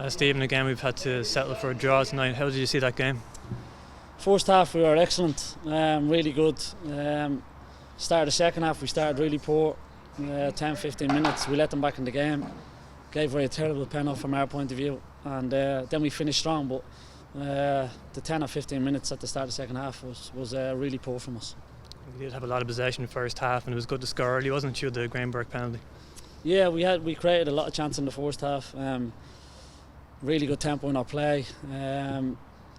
Stephen, again we've had to settle for a draw tonight. How did you see that game? First half we were excellent, really good. Start of the second half we started really poor. 10-15 minutes we let them back in the game. Gave away a terrible penalty from our point of view, and then we finished strong. But the 10 or 15 minutes at the start of the second half was really poor from us. We did have a lot of possession in the first half, and it was good to score early, wasn't it, the Greenberg penalty? Yeah, we created a lot of chances in the first half. Really good tempo in our play.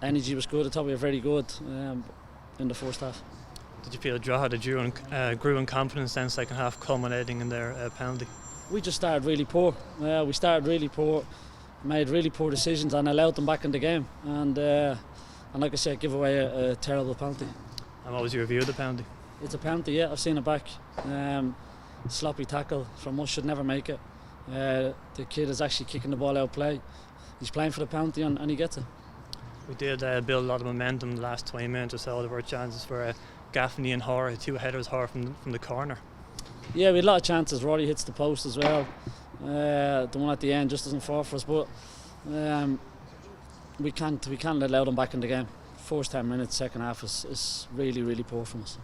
Energy was good. I thought we were very good in the first half. Did you feel Drogheda grew in confidence then second half, culminating in their penalty? We just started really poor. We started really poor, made really poor decisions, and allowed them back in the game. And like I said, give away a terrible penalty. And what was your view of the penalty? It's a penalty, yeah. I've seen it back. Sloppy tackle from us, should never make it. The kid is actually kicking the ball out of play. He's playing for the penalty and he gets it. We did build a lot of momentum in the last 20 minutes or so. There were chances for Gaffney and Hoare, two headers, Hoare from the corner. Yeah, we had a lot of chances. Rory hits the post as well. The one at the end just doesn't fall for us, but we can't allow them back in the game. First 10 minutes, second half is really poor from us.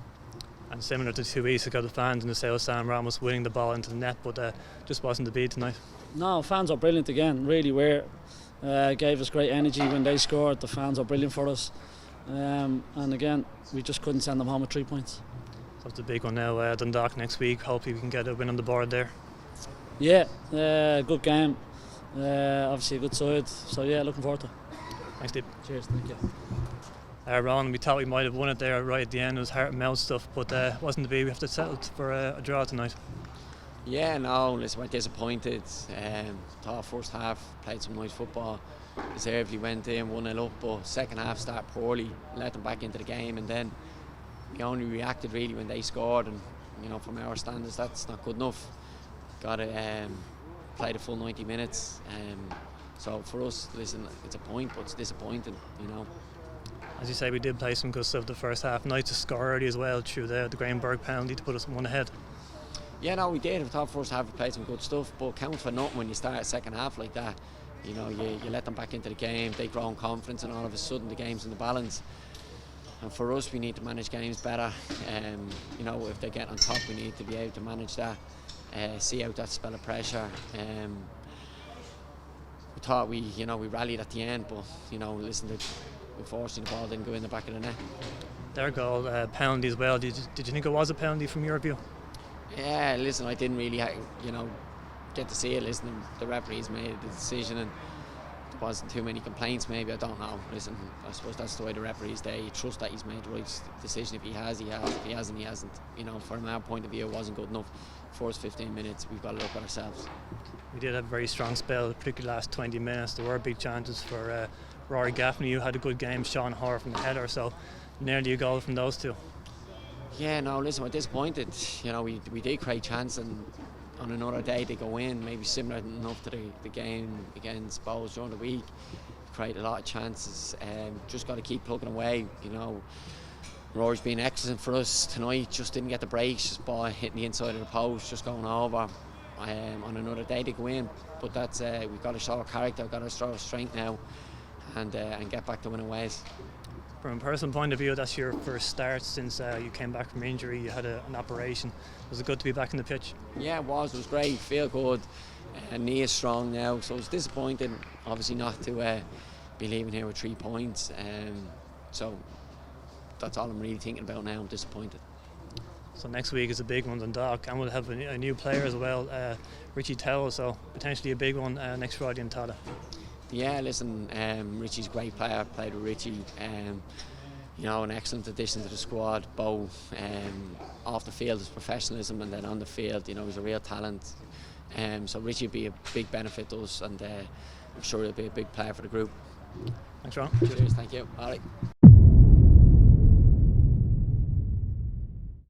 And similar to 2 weeks ago, the fans in the South Stand were almost winning the ball into the net, but just wasn't the beat tonight. No, fans are brilliant again, really were. Gave us great energy when they scored. The fans are brilliant for us. And again, we just couldn't send them home with 3 points. So it's a big one now, Dundalk next week. Hopefully we can get a win on the board there. Yeah, good game. Obviously a good side. So yeah, looking forward to it. Thanks, Steve. Cheers, thank you. Ronan, we thought we might have won it there right at the end. It was heart and mouth stuff, but wasn't to be. We have to settle for a draw tonight. Yeah, no, listen, we're disappointed. Thought first half played some nice football. Deservedly went in 1-0 up, but second half started poorly, let them back into the game, and then we only reacted really when they scored. And from our standards, that's not good enough. Got to play the full 90 minutes. So for us, listen, it's a point, but it's disappointing. As you say, we did play some good stuff the first half. Nice to score early as well through the Greenberg penalty to put us one ahead. Yeah, no, we did. I thought first half we played some good stuff, but count for nothing when you start second half like that. You let them back into the game, they grow in confidence, and all of a sudden the game's in the balance. And for us, we need to manage games better. If they get on top, we need to be able to manage that, see out that spell of pressure. We thought we rallied at the end, but listen, unfortunately the ball didn't go in the back of the net. Their goal, penalty as well. Did you think it was a penalty from your view? Yeah, listen, I didn't really, get to see it. Listen, the referees made the decision, and there wasn't too many complaints. Maybe, I don't know. Listen, I suppose that's the way the referees. They trust that he's made the right decision. If he has, he has. If he hasn't, he hasn't. From our point of view, it wasn't good enough. First 15 minutes, we've got to look at ourselves. We did have a very strong spell, particularly last 20 minutes. There were big chances for Rory Gaffney, who had a good game. Sean Hoare from the header, so nearly a goal from those two. Yeah, no, listen, we're disappointed. We did create chance, and on another day they go in, maybe similar enough to the game against Bowes during the week. Create a lot of chances. Just got to keep plugging away. Rory's been excellent for us tonight. Just didn't get the breaks. Just ball hitting the inside of the post, just going over. On another day they go in, but that's we've got to show our character, we've got to show our strength now, and get back to winning ways. From a personal point of view, that's your first start since you came back from injury. You had an operation. Was it good to be back in the pitch? Yeah, it was. It was great. Feel good. Knee is strong now, so it's disappointing, obviously, not to be leaving here with 3 points. So that's all I'm really thinking about now. I'm disappointed. So next week is a big one, Dundalk, and we'll have a new player as well, Richie Towell, so potentially a big one next Friday in Tallaght. Yeah, listen, Richie's a great player. I've played with Richie. An excellent addition to the squad. Both off the field, his professionalism, and then on the field, he's a real talent. So Richie will be a big benefit to us, and I'm sure he'll be a big player for the group. Thanks, Ron. Cheers, thank you. All right.